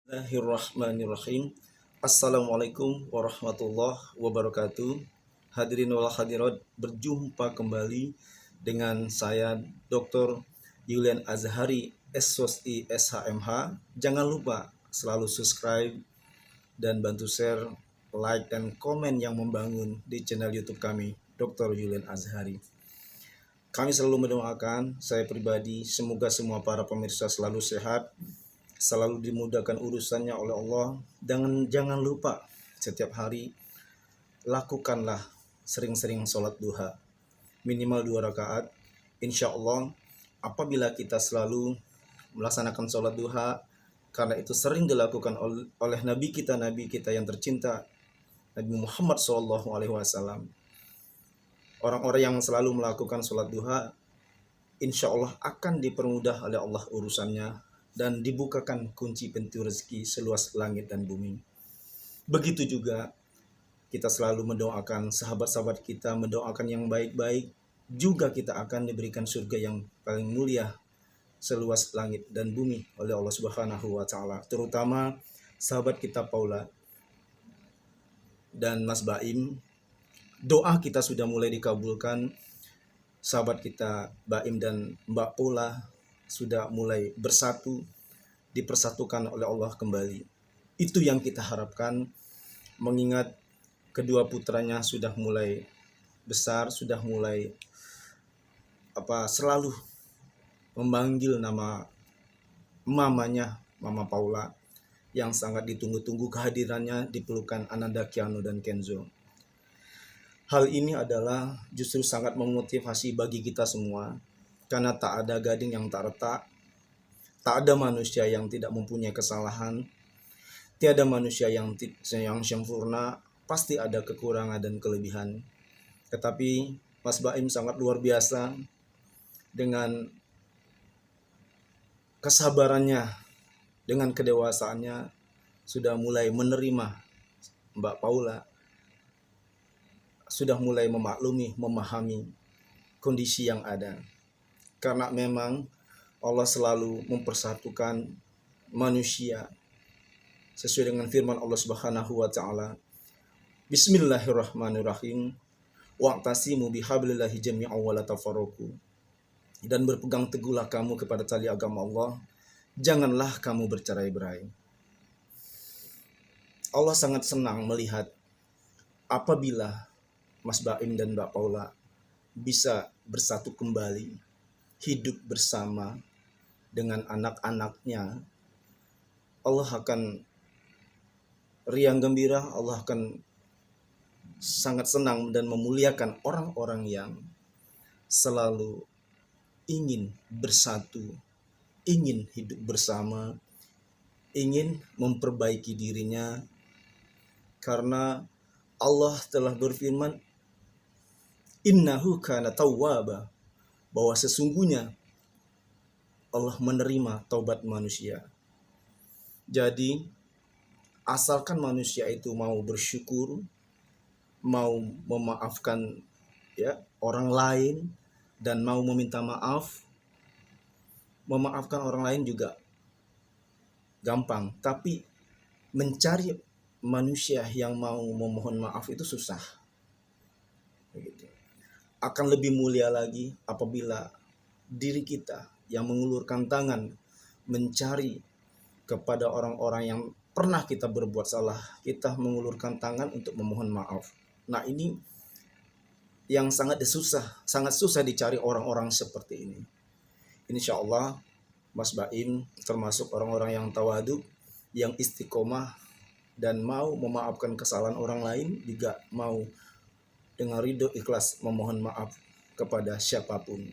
Bismillahirrahmanirrahim. Assalamualaikum warahmatullahi wabarakatuh. Hadirin wal hadirat, berjumpa kembali dengan saya Dr. Yulian Azhari SOSI SHMH. Jangan lupa selalu subscribe dan bantu share, like dan komen yang membangun di channel YouTube kami Dr. Yulian Azhari. Kami selalu mendoakan, saya pribadi, semoga semua para pemirsa selalu sehat, selalu dimudahkan urusannya oleh Allah. Dan jangan lupa setiap hari lakukanlah sering-sering sholat duha, minimal 2 rakaat. Insya Allah apabila kita selalu melaksanakan sholat duha, karena itu sering dilakukan oleh Nabi kita yang tercinta, Nabi Muhammad SAW. Orang-orang yang selalu melakukan sholat duha, insya Allah akan dipermudah oleh Allah urusannya dan dibukakan kunci pintu rezeki seluas langit dan bumi. Begitu juga kita selalu mendoakan sahabat-sahabat kita, mendoakan yang baik-baik, juga kita akan diberikan surga yang paling mulia seluas langit dan bumi oleh Allah Subhanahu wa taala. Terutama sahabat kita Paula dan Mas Baim, doa kita sudah mulai dikabulkan. Sahabat kita Baim dan Mbak Paula sudah mulai bersatu, dipersatukan oleh Allah kembali. Itu yang kita harapkan, mengingat kedua putranya sudah mulai besar, sudah mulai selalu memanggil nama mamanya, Mama Paula, yang sangat ditunggu-tunggu kehadirannya di pelukan Ananda, Kiano dan Kenzo. Hal ini adalah justru sangat memotivasi bagi kita semua, karena tak ada gading yang tak retak, tak ada manusia yang tidak mempunyai kesalahan, tiada manusia yang sempurna, pasti ada kekurangan dan kelebihan. Tetapi Mas Baim sangat luar biasa dengan kesabarannya, dengan kedewasaannya, sudah mulai menerima Mbak Paula, sudah mulai memaklumi, memahami kondisi yang ada. Karena memang Allah selalu mempersatukan manusia sesuai dengan firman Allah Subhanahu wa taala. Bismillahirrahmanirrahim. Wa'tasimu bihablillahi jami'an wa la tafarraqu. Dan berpegang teguhlah kamu kepada tali agama Allah, janganlah kamu bercerai-berai. Allah sangat senang melihat apabila Mas Baim dan Mbak Paula bisa bersatu kembali, hidup bersama dengan anak-anaknya. Allah akan riang gembira, Allah akan sangat senang dan memuliakan orang-orang yang selalu ingin bersatu, ingin hidup bersama, ingin memperbaiki dirinya. Karena Allah telah berfirman, innahu kana tawwaba, bahwa sesungguhnya Allah menerima taubat manusia. Jadi asalkan manusia itu mau bersyukur, mau memaafkan orang lain, dan mau meminta maaf. Memaafkan orang lain juga gampang, tapi mencari manusia yang mau memohon maaf itu susah. Begitu. Akan lebih mulia lagi apabila diri kita yang mengulurkan tangan mencari kepada orang-orang yang pernah kita berbuat salah, kita mengulurkan tangan untuk memohon maaf. Nah, ini yang sangat susah dicari orang-orang seperti ini. Insya Allah Mas Baim termasuk orang-orang yang tawadu, yang istiqomah, dan mau memaafkan kesalahan orang lain, juga mau dengan ridho ikhlas memohon maaf kepada siapapun.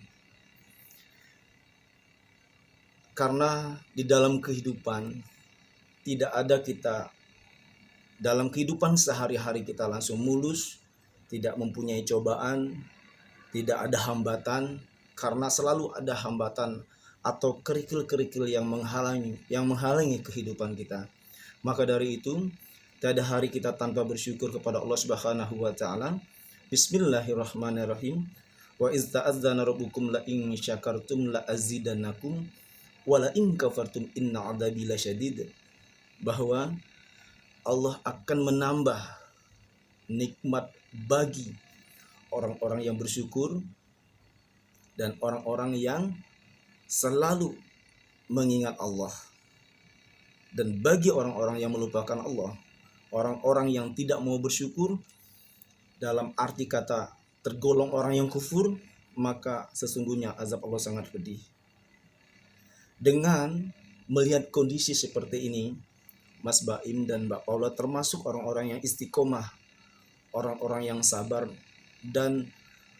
Karena di dalam kehidupan tidak ada kita, dalam kehidupan sehari-hari kita langsung mulus, tidak mempunyai cobaan, tidak ada hambatan, karena selalu ada hambatan atau kerikil-kerikil yang menghalangi kehidupan kita. Maka dari itu, tiada hari kita tanpa bersyukur kepada Allah Subhanahu wa taala. Bismillahirrahmanirrahim. Wa iz ta'adzana rabbukum la in syakartum la azidannakum wa la in kafartum inna 'adzabi lasyadid. bahwa Allah akan menambah nikmat bagi orang-orang yang bersyukur dan orang-orang yang selalu mengingat Allah. Dan bagi orang-orang yang melupakan Allah, orang-orang yang tidak mau bersyukur, dalam arti kata tergolong orang yang kufur, maka sesungguhnya azab Allah sangat pedih. Dengan melihat kondisi seperti ini, Mas Baim dan Mbak Paula termasuk orang-orang yang istiqomah, orang-orang yang sabar dan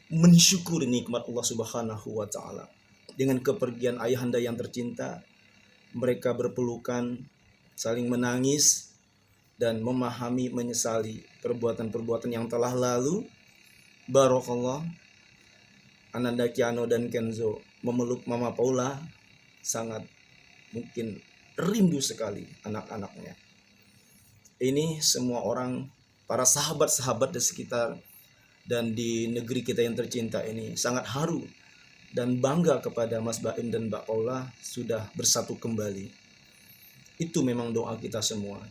mensyukuri nikmat Allah Subhanahu wa taala. Dengan kepergian ayahanda yang tercinta, mereka berpelukan, saling menangis dan memahami, menyesali perbuatan-perbuatan yang telah lalu. Barakallah, Ananda Kiano dan Kenzo memeluk Mama Paula, sangat mungkin rindu sekali anak-anaknya. Ini semua orang, para sahabat-sahabat di sekitar dan di negeri kita yang tercinta ini sangat haru dan bangga kepada Mas Baim dan Mbak Paula sudah bersatu kembali. Itu memang doa kita semua.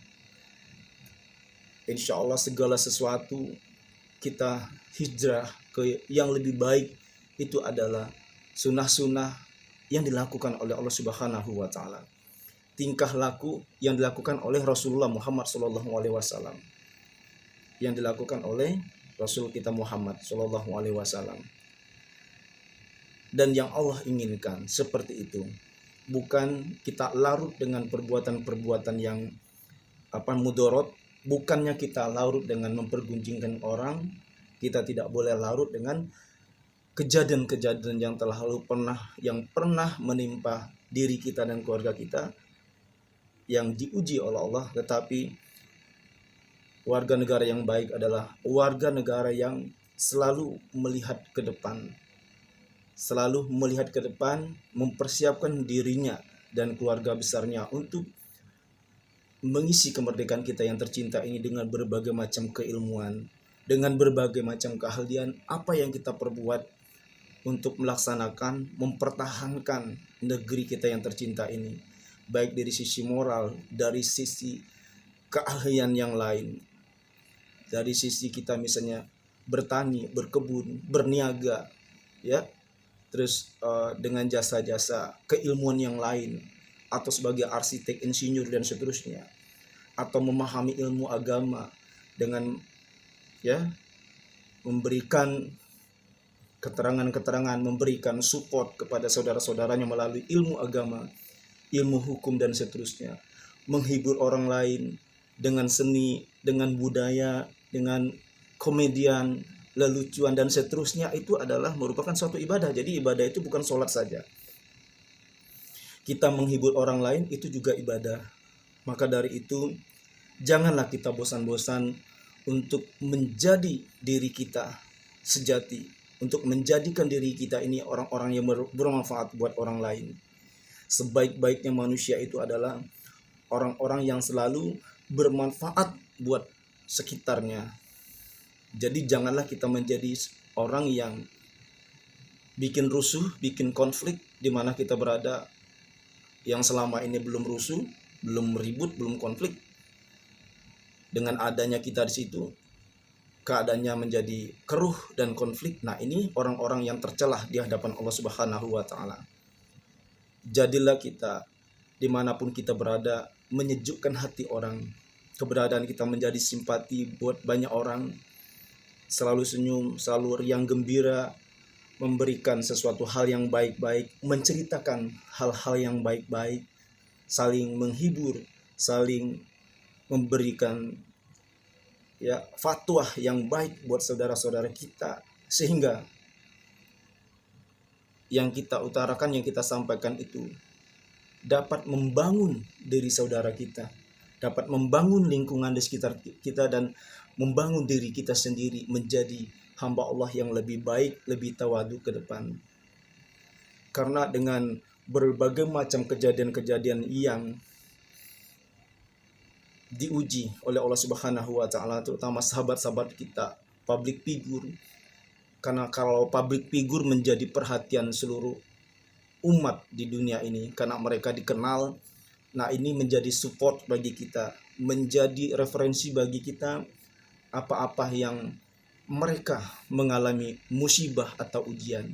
Insya Allah segala sesuatu kita hijrah ke yang lebih baik, itu adalah sunnah-sunnah yang dilakukan oleh Allah Subhanahu wa taala. Tingkah laku yang dilakukan oleh Rasulullah Muhammad SAW, yang dilakukan oleh Rasul kita Muhammad SAW, dan yang Allah inginkan seperti itu. Bukan kita larut dengan perbuatan-perbuatan yang mudorot, bukannya kita larut dengan mempergunjingkan orang, kita tidak boleh larut dengan kejadian-kejadian yang telah lalu yang pernah menimpa diri kita dan keluarga kita, yang diuji oleh Allah. Tetapi warga negara yang baik adalah warga negara yang selalu melihat ke depan, mempersiapkan dirinya dan keluarga besarnya untuk mengisi kemerdekaan kita yang tercinta ini dengan berbagai macam keilmuan, dengan berbagai macam keahlian apa yang kita perbuat untuk melaksanakan, mempertahankan negeri kita yang tercinta ini, baik dari sisi moral, dari sisi keahlian yang lain, dari sisi kita misalnya bertani, berkebun, berniaga, ya, terus dengan jasa-jasa keilmuan yang lain, atau sebagai arsitek, insinyur dan seterusnya, atau memahami ilmu agama dengan memberikan keterangan-keterangan, memberikan support kepada saudara-saudaranya melalui ilmu agama, ilmu hukum dan seterusnya, menghibur orang lain dengan seni, dengan budaya, dengan komedian, lelucuan dan seterusnya, itu adalah merupakan suatu ibadah. Jadi ibadah itu bukan sholat saja. Kita menghibur orang lain itu juga ibadah. Maka dari itu, janganlah kita bosan-bosan untuk menjadi diri kita sejati, untuk menjadikan diri kita ini orang-orang yang bermanfaat buat orang lain. Sebaik-baiknya manusia itu adalah orang-orang yang selalu bermanfaat buat sekitarnya. Jadi janganlah kita menjadi orang yang bikin rusuh, bikin konflik di mana kita berada, yang selama ini belum rusuh, belum ribut, belum konflik. Dengan adanya kita di situ, keadaannya menjadi keruh dan konflik. Nah, ini orang-orang yang tercelah di hadapan Allah Subhanahu wa taala. Jadilah kita dimanapun kita berada menyejukkan hati orang. Keberadaan kita menjadi simpati buat banyak orang. Selalu senyum, selalu riang gembira, memberikan sesuatu hal yang baik-baik, menceritakan hal-hal yang baik-baik, saling menghibur, saling memberikan fatwa yang baik buat saudara-saudara kita, sehingga yang kita utarakan, yang kita sampaikan itu dapat membangun diri saudara kita, dapat membangun lingkungan di sekitar kita, dan membangun diri kita sendiri menjadi hamba Allah yang lebih baik, lebih tawadu ke depan. Karena dengan berbagai macam kejadian-kejadian yang diuji oleh Allah Subhanahu wa taala, terutama sahabat-sahabat kita, public figure. Karena kalau public figure menjadi perhatian seluruh umat di dunia ini, karena mereka dikenal, Nah, ini menjadi support bagi kita, menjadi referensi bagi kita apa-apa yang mereka mengalami musibah atau ujian.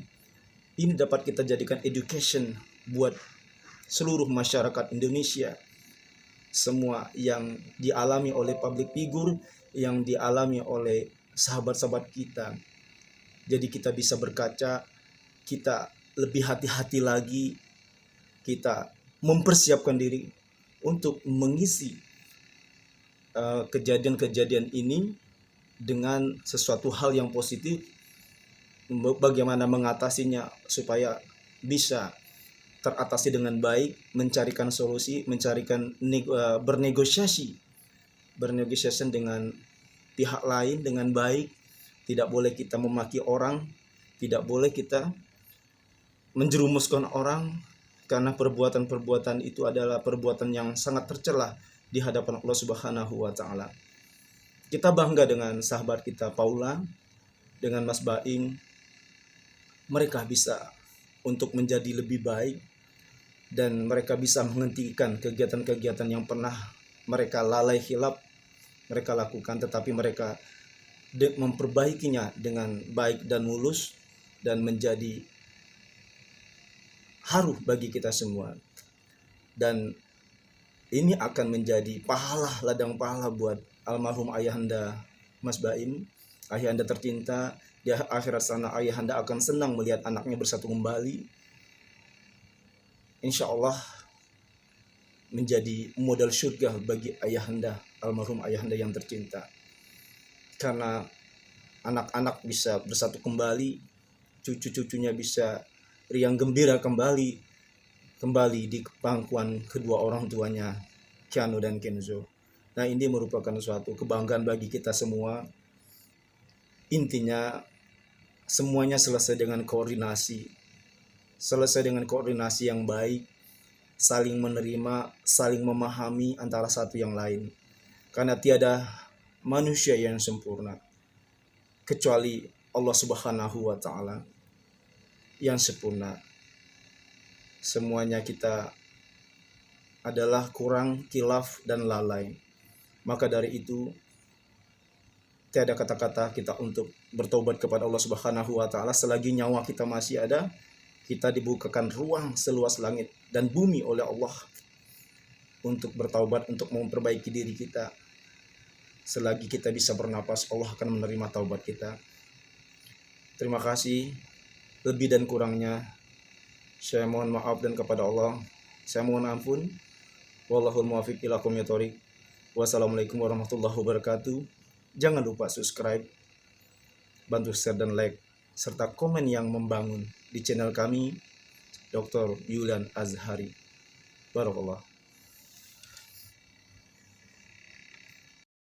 Ini dapat kita jadikan education buat seluruh masyarakat Indonesia. Semua yang dialami oleh public figure, yang dialami oleh sahabat-sahabat kita. Jadi kita bisa berkaca, kita lebih hati-hati lagi, kita mempersiapkan diri untuk mengisi kejadian-kejadian ini dengan sesuatu hal yang positif, bagaimana mengatasinya supaya bisa teratasi dengan baik, mencarikan solusi, bernegosiasi dengan pihak lain dengan baik. Tidak boleh kita memaki orang, tidak boleh kita menjerumuskan orang, karena perbuatan-perbuatan itu adalah perbuatan yang sangat tercela di hadapan Allah Subhanahu wa taala. Kita bangga dengan sahabat kita Paula, dengan Mas Baim. Mereka bisa untuk menjadi lebih baik, dan mereka bisa menghentikan kegiatan-kegiatan yang pernah mereka lalai hilap mereka lakukan, tetapi mereka memperbaikinya dengan baik dan mulus, dan menjadi haru bagi kita semua. Dan ini akan menjadi ladang pahala buat almarhum ayahanda Mas Baim, ayahanda tercinta. Di akhirat sana ayahanda akan senang melihat anaknya bersatu kembali. Insya Allah menjadi modal surga bagi ayahanda, almarhum ayahanda yang tercinta. Karena anak-anak bisa bersatu kembali, cucu-cucunya bisa riang gembira kembali di pangkuan kedua orang tuanya, Keanu dan Kenzo. Nah, ini merupakan suatu kebanggaan bagi kita semua. Intinya semuanya selesai dengan koordinasi yang baik, saling menerima, saling memahami antara satu yang lain. Karena tiada manusia yang sempurna kecuali Allah Subhanahu wa taala yang sempurna. Semuanya kita adalah kurang, kilaf, dan lalai. Maka dari itu tiada kata-kata kita untuk bertobat kepada Allah Subhanahu wa taala. Selagi nyawa kita masih ada, kita dibukakan ruang seluas langit dan bumi oleh Allah untuk bertaubat, untuk memperbaiki diri kita. Selagi kita bisa bernapas, Allah akan menerima taubat kita. Terima kasih. Lebih dan kurangnya saya mohon maaf, dan kepada Allah saya mohon ampun. Wallahul muwaffiq ila aqwamit thoriq. Wassalamualaikum warahmatullahi wabarakatuh. Jangan lupa subscribe, bantu share dan like, serta komen yang membangun di channel kami, Dr. Yulian Azhari. Barakallah.